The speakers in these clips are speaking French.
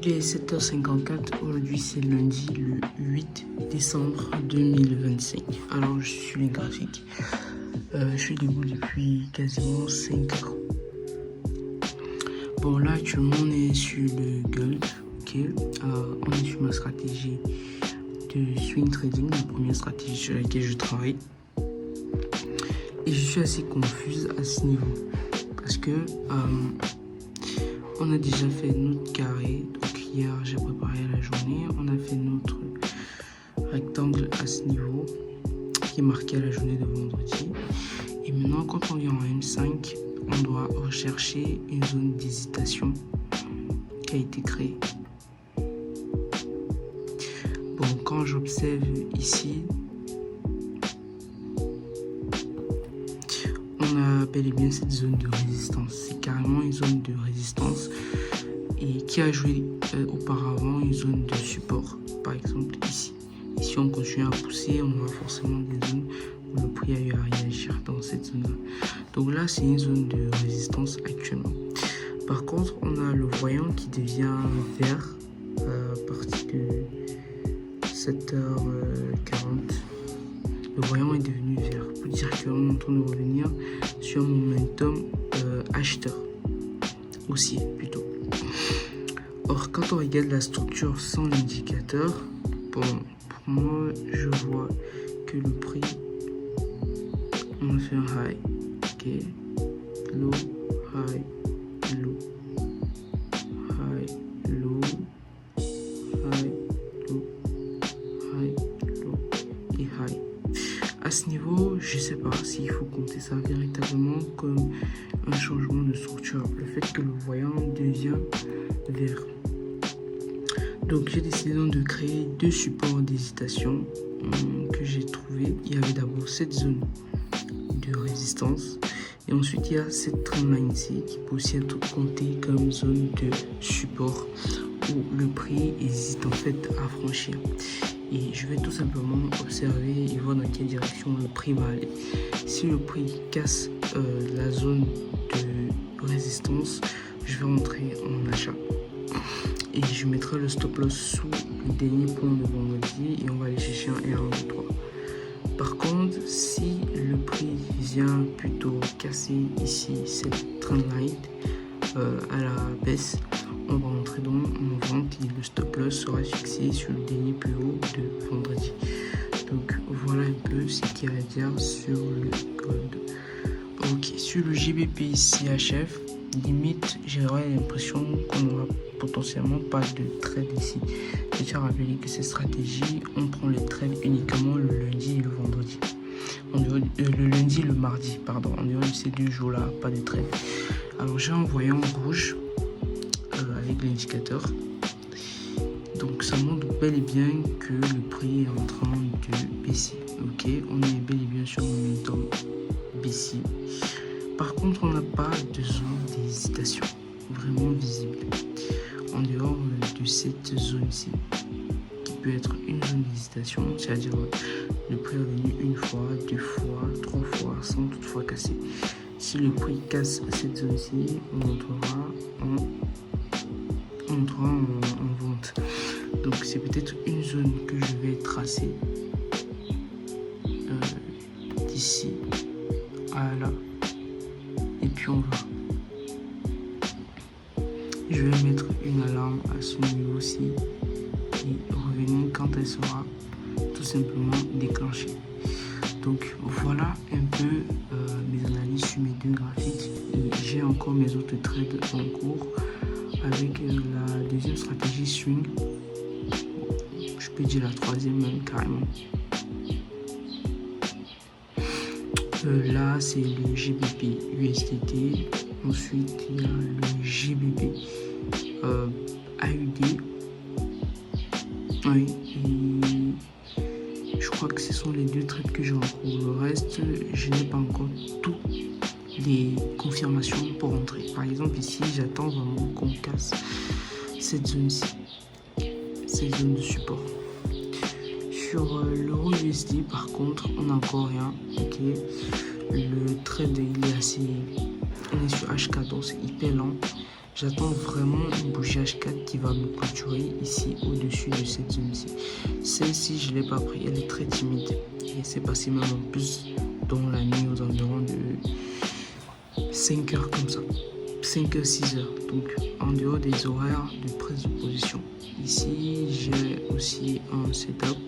Il est 7h54, aujourd'hui c'est lundi le 8 décembre 2025. Alors je suis les graphiques. Je suis debout depuis quasiment 5 heures. Bon là actuellement on est sur le gold, ok. On est sur ma stratégie de swing trading, la première stratégie sur laquelle je travaille. Et je suis assez confuse à ce niveau parce que on a déjà fait notre carré. Donc hier j'ai préparé la journée, on a fait notre rectangle à ce niveau qui est marqué à la journée de vendredi. Et maintenant quand on vient en M5, on doit rechercher une zone d'hésitation qui a été créée. Bon, quand j'observe ici, on a bel et bien cette zone de résistance. C'est carrément une zone de résistance et qui a joué auparavant une zone de support. Par exemple ici. Ici on continue à pousser, on aura forcément des zones où le prix a eu à réagir dans cette zone-là. Donc là c'est une zone de résistance actuellement. Par contre on a le voyant qui devient vert à partir de 7h40. Le voyant est devenu vert pour dire qu'on est en train de revenir sur un momentum acheteur haussier plutôt. Or quand on regarde la structure sans l'indicateur, bon, pour moi je vois que le prix, on a fait un high, ok, low, high, low, high, low, high, low, high, low et high. À ce niveau, je sais pas s'il faut compter ça véritablement comme un changement de structure, le fait que le voyant devient vert. Donc j'ai décidé de créer deux supports d'hésitation que j'ai trouvé. Il y avait d'abord cette zone de résistance et ensuite il y a cette trendline ici qui peut aussi être comptée comme zone de support où le prix hésite en fait à franchir. Et je vais tout simplement observer et voir dans quelle direction le prix va aller. Si le prix casse la zone de résistance, je vais entrer en achat. Et je mettrai le stop loss sous le dernier point de vendredi et on va aller chercher un R123. Par contre, si le prix vient plutôt casser ici cette trendline à la baisse, on va entrer donc en vente et le stop loss sera fixé sur le dernier plus haut de vendredi. Donc voilà un peu ce qu'il y a à dire sur le gold. Ok, sur le GBP CHF, limite j'aurais l'impression qu'on n'aura potentiellement pas de trade ici. Je tiens à rappeler que ces stratégies, on prend les trades uniquement le lundi et le vendredi. Le lundi et le mardi, pardon. En dehors de ces deux jours-là, pas de trade. Alors j'ai un voyant rouge avec l'indicateur. Donc ça montre bel et bien que le prix est en train de baisser. Ok, on est bel et bien sur un momentum baissier. Par contre, on n'a pas de zone d'hésitation vraiment visible en dehors de cette zone-ci, qui peut être une zone d'hésitation, c'est-à-dire le prix est revenu une fois, deux fois, trois fois, sans toutefois casser. Si le prix casse cette zone-ci, on entrera en vente. Donc c'est peut-être une zone que je vais tracer d'ici à là. Et puis on va. Je vais mettre une alarme à ce niveau-ci et revenir quand elle sera tout simplement déclenchée. Donc voilà un peu mes analyses sur mes deux graphiques. Et j'ai encore mes autres trades en cours avec la deuxième stratégie swing. Je peux dire la troisième même carrément. Là c'est le GBP USDT. Ensuite il y a le GBP AUD. Oui, et je crois que ce sont les deux trades que j'ai en cours. Le reste, je n'ai pas encore toutes les confirmations pour entrer. Par exemple ici, j'attends vraiment qu'on casse cette zone-ci, cette zone de support. Sur l'euro USD par contre, on n'a encore rien. Ok, le trade il est sur H14, c'est hyper lent. J'attends vraiment une bougie H4 qui va me clôturer ici au-dessus de cette zone-ci. Celle-ci, je ne l'ai pas pris, elle est très timide. Et c'est passé même en plus dans la nuit aux environs de 5 heures comme ça. 5 heures, 6 heures. Donc en dehors des horaires de prise de position. Ici, j'ai aussi un setup.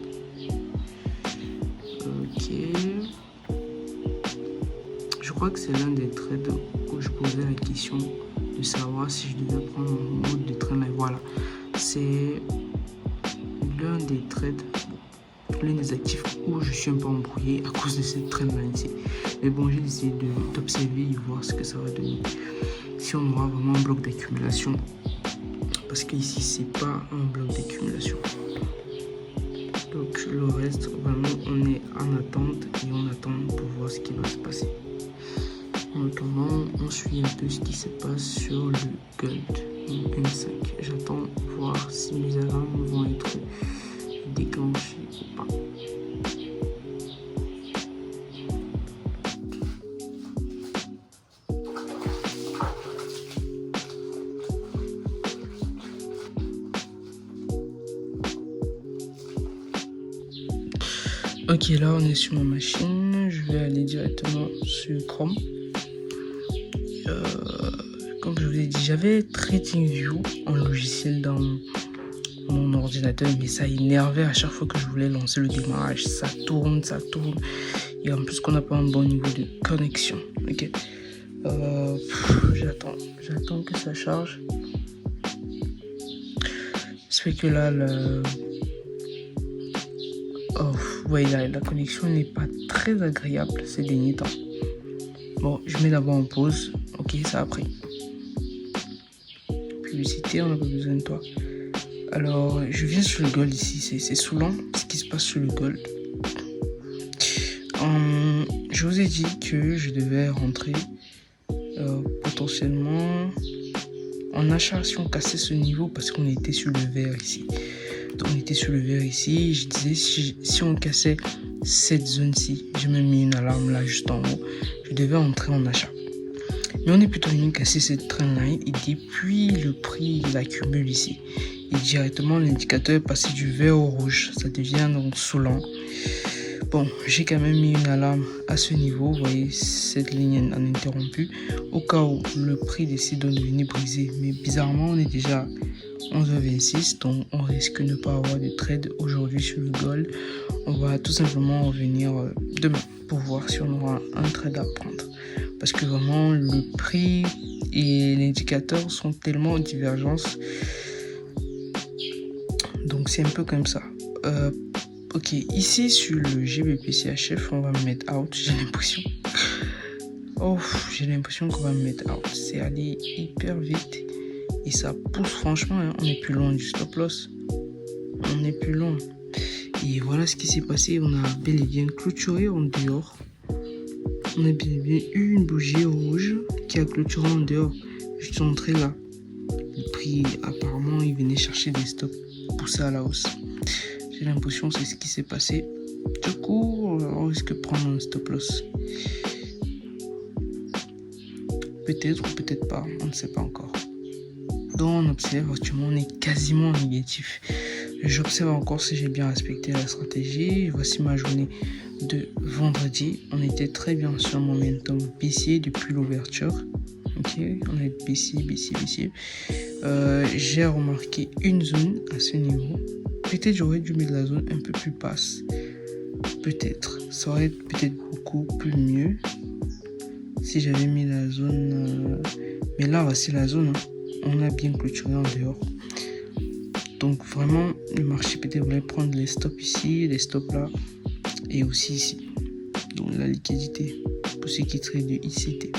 Ok. Je crois que c'est l'un des trades où je posais la question de savoir si je devais prendre mon mode de train live. Voilà, c'est l'un des trades, l'un des actifs où je suis un peu embrouillé à cause de cette train là ici. Mais bon, j'ai décidé d'observer et voir ce que ça va donner. Si on aura vraiment un bloc d'accumulation, parce qu'ici c'est pas un bloc d'accumulation. Donc le reste, vraiment, on est en attente et on attend pour voir ce qui va se passer. En attendant, on suit un peu ce qui se passe sur le Gold M5. J'attends voir si mes alarmes vont être déclenchées ou pas. Ok, là on est sur ma machine. Je vais aller directement sur Chrome. Comme je vous ai dit, j'avais TradingView en logiciel dans mon ordinateur, mais ça énervait à chaque fois que je voulais lancer le démarrage. Ça tourne. Et en plus qu'on n'a pas un bon niveau de connexion. Ok. J'attends que ça charge. Ça fait que là, la connexion n'est pas très agréable ces derniers temps. Bon, je mets d'abord en pause. Ok, ça a pris. Publicité, on n'a pas besoin de toi. Alors, je viens sur le gold ici. C'est saoulant ce qui se passe sur le gold. Je vous ai dit que je devais rentrer potentiellement en achat si on cassait ce niveau parce qu'on était sur le vert ici. Donc, on était sur le vert ici. Je disais si on cassait cette zone-ci, j'ai même mis une alarme là juste en haut. Je devais entrer en achat. Mais on est plutôt venu casser cette trendline et depuis le prix il accumule ici. Et directement l'indicateur est passé du vert au rouge. Ça devient donc saoulant. Bon, j'ai quand même mis une alarme à ce niveau. Vous voyez cette ligne en interrompu. Au cas où le prix décide de devenir brisé. Mais bizarrement, on est déjà 11h26. Donc on risque de ne pas avoir de trade aujourd'hui sur le gold. On va tout simplement revenir demain pour voir si on aura un trade à prendre. Parce que vraiment, le prix et l'indicateur sont tellement en divergence. Donc, c'est un peu comme ça. Ok, ici, sur le GBP-CHF, on va me mettre out, j'ai l'impression. J'ai l'impression qu'on va me mettre out. C'est allé hyper vite. Et ça pousse, franchement, hein. On est plus loin du stop loss. On est plus loin. Et voilà ce qui s'est passé. On a bel et bien clôturé en dehors. On a bien eu une bougie rouge qui a clôturé en dehors. Je suis entré là. Le prix, apparemment, il venait chercher des stops poussés à la hausse. J'ai l'impression que c'est ce qui s'est passé. Du coup, on risque de prendre un stop loss. Peut-être ou peut-être pas, on ne sait pas encore. Donc, on observe actuellement, on est quasiment négatif. J'observe encore si j'ai bien respecté la stratégie. Voici ma journée de vendredi. On était très bien sur le momentum baissier depuis l'ouverture. Ok, on est baissier. J'ai remarqué une zone à ce niveau. Peut-être j'aurais dû mettre la zone un peu plus basse. Peut-être. Ça aurait peut-être beaucoup plus mieux si j'avais mis la zone. Mais là, voici la zone. On a bien clôturé en dehors. Donc vraiment, le marché peut-être voulait prendre les stops ici, les stops là, et aussi ici. Donc la liquidité, pour ceux qui traitent de ICT.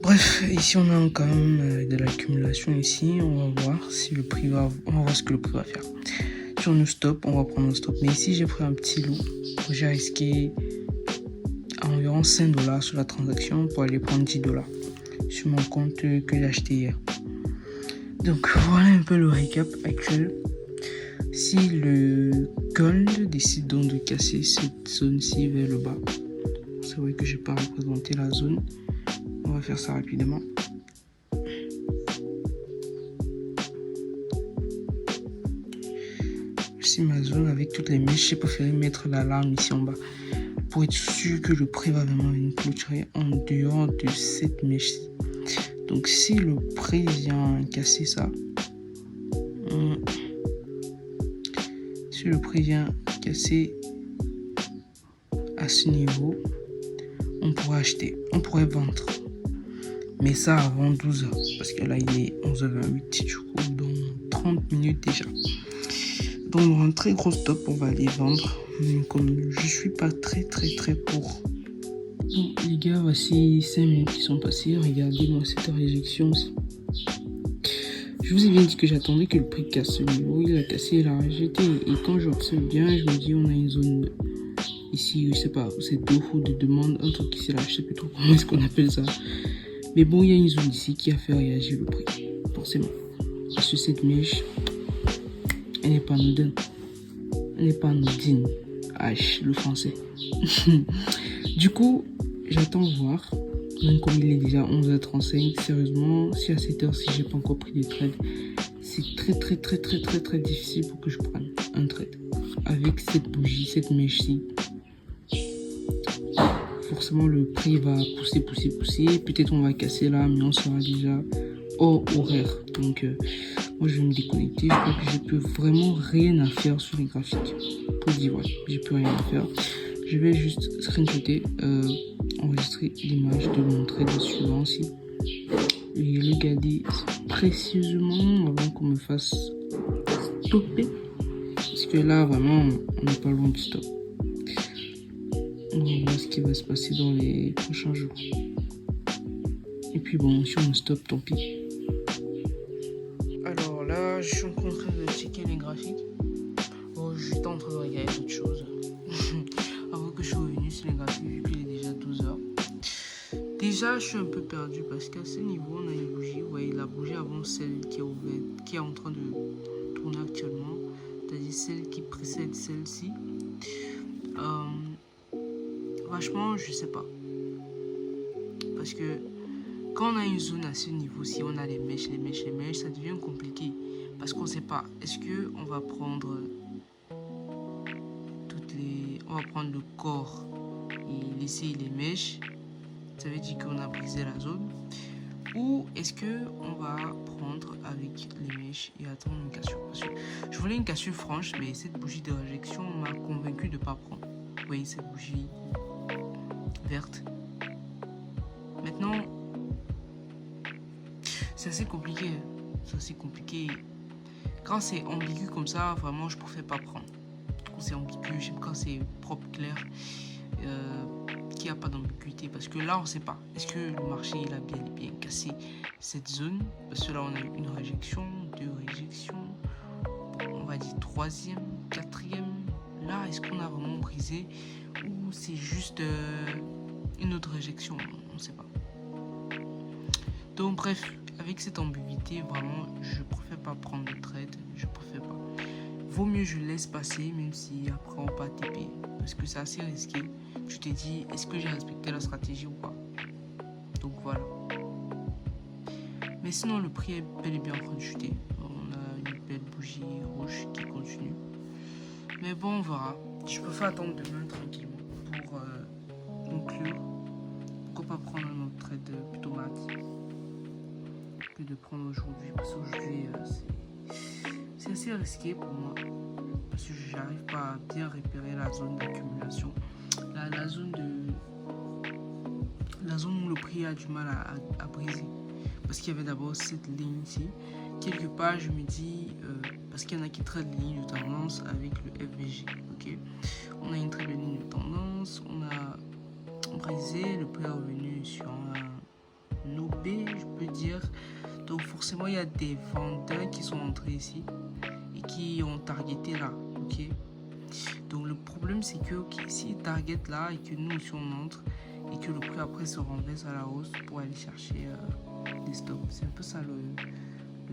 Bref, ici on a quand même de l'accumulation ici. On va voir si le prix va, on va voir ce que le prix va faire. Sur nos stops, on va prendre un stop. Mais ici j'ai pris un petit lot. J'ai risqué environ 5 $ sur la transaction pour aller prendre 10 $ sur mon compte que j'ai acheté hier. Donc voilà un peu le récap actuel. Si le gold décide donc de casser cette zone-ci vers le bas, c'est vrai que je n'ai pas représenté la zone. On va faire ça rapidement. sur ma zone avec toutes les mèches. J'ai préféré mettre l'alarme ici en bas pour être sûr que le prix va vraiment venir clôturer en dehors de cette mèche-ci. Donc si le prix vient casser ça, si le prix vient casser à ce niveau, on pourrait acheter, on pourrait vendre. Mais ça avant 12h, parce que là il est 11h28 du coup, dans 30 minutes déjà. Donc un très gros stop, on va aller vendre. Mais comme je suis pas très pour. Bon les gars, voici 5 minutes qui sont passées. Regardez-moi cette réjection aussi. Je vous ai bien dit que j'attendais que le prix casse ce niveau. Il a cassé, il a rejeté. Et quand j'observe bien, je me dis on a une zone ici, je sais pas, c'est d'offre ou de demande, un truc ici là, je sais plus trop comment est-ce qu'on appelle ça. Mais bon, il y a une zone ici qui a fait réagir le prix, forcément. Parce que cette mèche, elle n'est pas anodine. Elle n'est pas anodine. H, le français. Du coup, j'attends voir. Même comme il est déjà 11h35, sérieusement, si à cette heure-ci, j'ai pas encore pris des trades, c'est très difficile pour que je prenne un trade. Avec cette bougie, cette mèche-ci, forcément le prix va pousser. Peut-être on va casser là, mais on sera déjà hors horaire. Donc moi je vais me déconnecter. Je crois que je peux vraiment rien à faire sur les graphiques. Pour dire ouais, j'ai plus rien à faire. Je vais juste screenshotter, enregistrer l'image de mon trade suivant aussi. Et regarder précisément avant qu'on me fasse stopper. Parce que là vraiment on n'est pas loin du stop. On va voir ce qui va se passer dans les prochains jours. Et puis bon, si on me stoppe, tant pis. Alors là, je suis en train de checker les graphiques. Bon, je suis en train de regarder autre chose. Avant que je suis revenu sur les graphiques, vu qu'il est déjà 12h. Déjà, je suis un peu perdu parce qu'à ce niveau, on a une bougie. Vous voyez, la bougie avant celle qui est ouverte, qui est en train de tourner actuellement. C'est-à-dire celle qui précède celle-ci. Franchement, je sais pas. Parce que quand on a une zone à ce niveau, si on a les mèches, ça devient compliqué. Parce qu'on sait pas. Est-ce que on va prendre on va prendre le corps et laisser les mèches. Ça veut dire qu'on a brisé la zone. Ou est-ce que on va prendre avec les mèches et attendre une cassure. Parce que je voulais une cassure franche, mais cette bougie de réjection m'a convaincu de pas prendre. Vous voyez cette bougie verte. Maintenant, c'est assez compliqué. C'est assez compliqué. Quand c'est ambigu comme ça, vraiment, je préfère pas prendre. Quand c'est ambigu, j'aime quand c'est propre, clair, qu'il n'y a pas d'ambiguïté. Parce que là, on ne sait pas. Est-ce que le marché il a bien cassé cette zone? Parce que là, on a eu une réjection, deux réjections, on va dire troisième, quatrième. Là, est-ce qu'on a vraiment brisé ou c'est juste une autre réjection? On ne sait pas. Donc bref, avec cette ambiguïté, vraiment, je préfère pas prendre de trade. Je préfère pas. Vaut mieux je laisse passer, même si après on va TP. Parce que c'est assez risqué. Tu te dis, est-ce que j'ai respecté la stratégie ou pas? Donc voilà. Mais sinon, le prix est bel et bien en train de chuter. On a une belle bougie rouge qui continue. Mais bon, on verra. Je préfère attendre demain tranquillement pour conclure. Pourquoi pas prendre un autre trade plutôt mat que de prendre aujourd'hui. Parce qu'aujourd'hui, c'est assez risqué pour moi. Parce que je n'arrive pas à bien repérer la zone d'accumulation. La zone où le prix a du mal à briser. Parce qu'il y avait d'abord cette ligne ici. Quelque part, je me dis, parce qu'il y en a qui traitent les lignes de tendance avec le FVG. Okay, on a une très belle ligne de tendance. On a brisé. Le prix est revenu sur un OB, je peux dire. Donc forcément, il y a des vendeurs qui sont entrés ici et qui ont targeté là. Ok. Donc le problème, c'est que s'ils targetent là et que nous aussi on entre et que le prix après se renverse à la hausse pour aller chercher des stops. C'est un peu ça le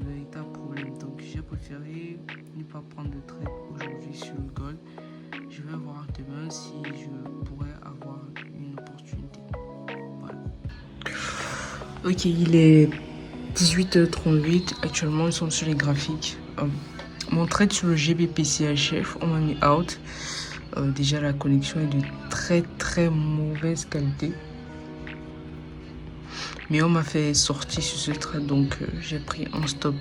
véritable problème. Donc j'ai préféré ne pas prendre de trade aujourd'hui sur le gold. Je vais voir demain si je pourrais avoir une opportunité. Voilà. Ok, il est 18h38. Actuellement, ils sont sur les graphiques. mon trade sur le GBP/CHF, on m'a mis out. Déjà, la connexion est de très mauvaise qualité. Mais on m'a fait sortir sur ce trade, donc j'ai pris un stop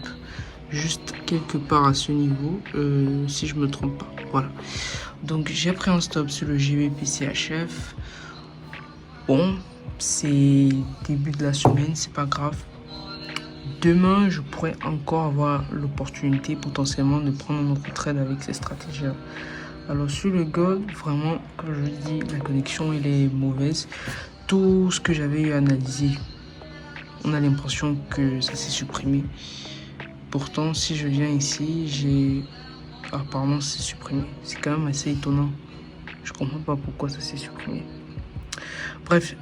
juste quelque part à ce niveau, si je me trompe pas. Voilà. Donc j'ai pris un stop sur le GBP/CHF. Bon, c'est début de la semaine, c'est pas grave. Demain, je pourrais encore avoir l'opportunité potentiellement de prendre un autre trade avec ces stratégies-là. Alors sur le gold, vraiment, comme je dis, la connexion elle est mauvaise. Tout ce que j'avais eu analysé, on a l'impression que ça s'est supprimé. Pourtant, si je viens ici, apparemment c'est supprimé. C'est quand même assez étonnant. Je comprends pas pourquoi ça s'est supprimé. Bref,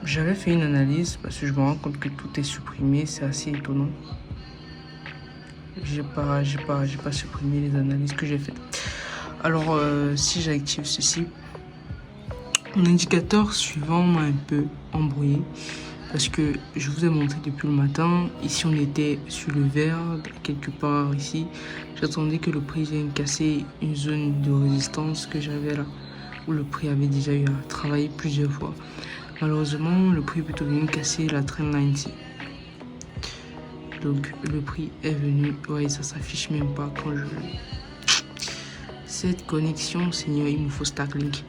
j'avais fait une analyse parce que je me rends compte que tout est supprimé. C'est assez étonnant. J'ai pas supprimé les analyses que j'ai faites. Alors, si j'active ceci, mon indicateur suivant m'a un peu embrouillé parce que je vous ai montré depuis le matin. Ici, on était sur le vert, quelque part ici. J'attendais que le prix vienne casser une zone de résistance que j'avais là, où le prix avait déjà eu à travailler plusieurs fois. Malheureusement, le prix est plutôt venu casser la trendline ici. Donc, le prix est venu. Ouais, ça s'affiche même pas quand je... Cette connexion, Seigneur, il me faut Starlink.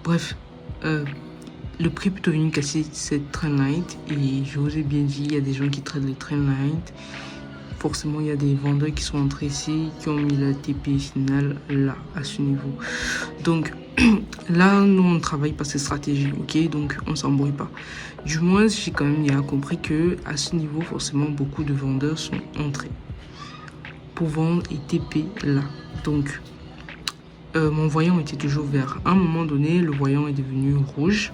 Bref, le prix est plutôt venu casser cette trendline. Et je vous ai bien dit, il y a des gens qui traitent les trendlines. Forcément, il y a des vendeurs qui sont entrés ici, qui ont mis la TP finale là, à ce niveau. Donc, là, nous, on travaille par ces stratégies, ok? Donc, on s'embrouille pas. Du moins, j'ai quand même bien compris que à ce niveau, forcément, beaucoup de vendeurs sont entrés pour vendre et TP là. Donc, mon voyant était toujours vert. À un moment donné, le voyant est devenu rouge.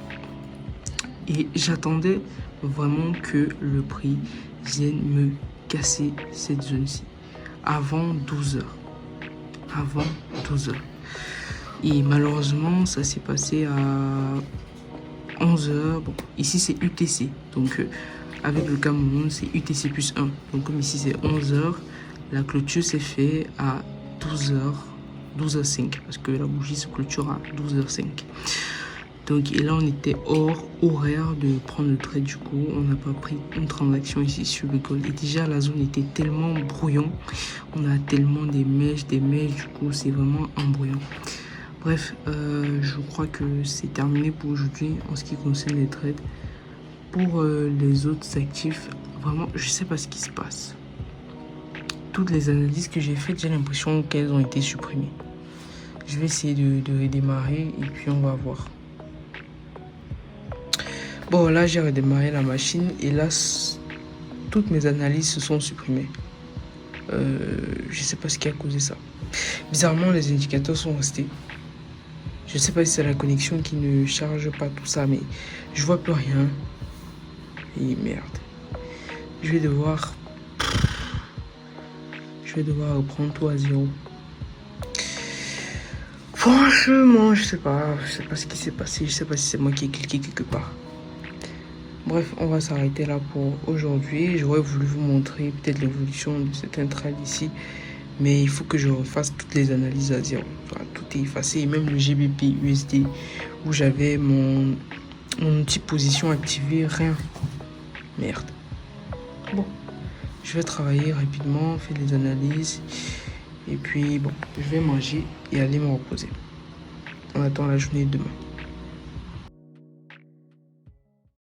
Et j'attendais vraiment que le prix vienne me casser cette zone-ci avant 12 heures. Avant 12 heures. Et malheureusement, ça s'est passé à 11 heures. Bon, ici, c'est UTC. Donc, avec le Cameroun, c'est UTC plus 1. Donc, comme ici, c'est 11 heures, la clôture s'est faite à 12 heures. 12h05 parce que la bougie se clôture à 12h05. Donc et là on était hors horaire de prendre le trade, du coup on n'a pas pris une transaction ici sur le gold. Et déjà la zone était tellement brouillon, on a tellement des mèches, du coup c'est vraiment embrouillant. Bref, je crois que c'est terminé pour aujourd'hui en ce qui concerne les trades. Pour les autres actifs, vraiment je sais pas ce qui se passe. Toutes les analyses que j'ai faites, j'ai l'impression qu'elles ont été supprimées. Je vais essayer de redémarrer et puis on va voir. Bon, là, j'ai redémarré la machine et là, toutes mes analyses se sont supprimées. Je sais pas ce qui a causé ça. Bizarrement, les indicateurs sont restés. Je sais pas si c'est la connexion qui ne charge pas tout ça, mais je vois plus rien. Et merde. Je vais devoir reprendre tout à zéro. Franchement, je sais pas ce qui s'est passé. Je sais pas si c'est moi qui ai cliqué quelque part. Bref, on va s'arrêter là pour aujourd'hui. J'aurais voulu vous montrer peut-être l'évolution de certains trades ici, mais il faut que je refasse toutes les analyses à zéro. Enfin, tout est effacé, et même le GBP USD où j'avais mon outil position activé, rien. Merde. Bon, je vais travailler rapidement, faire les analyses. Et puis, bon, je vais manger et aller me reposer. On attend la journée de demain.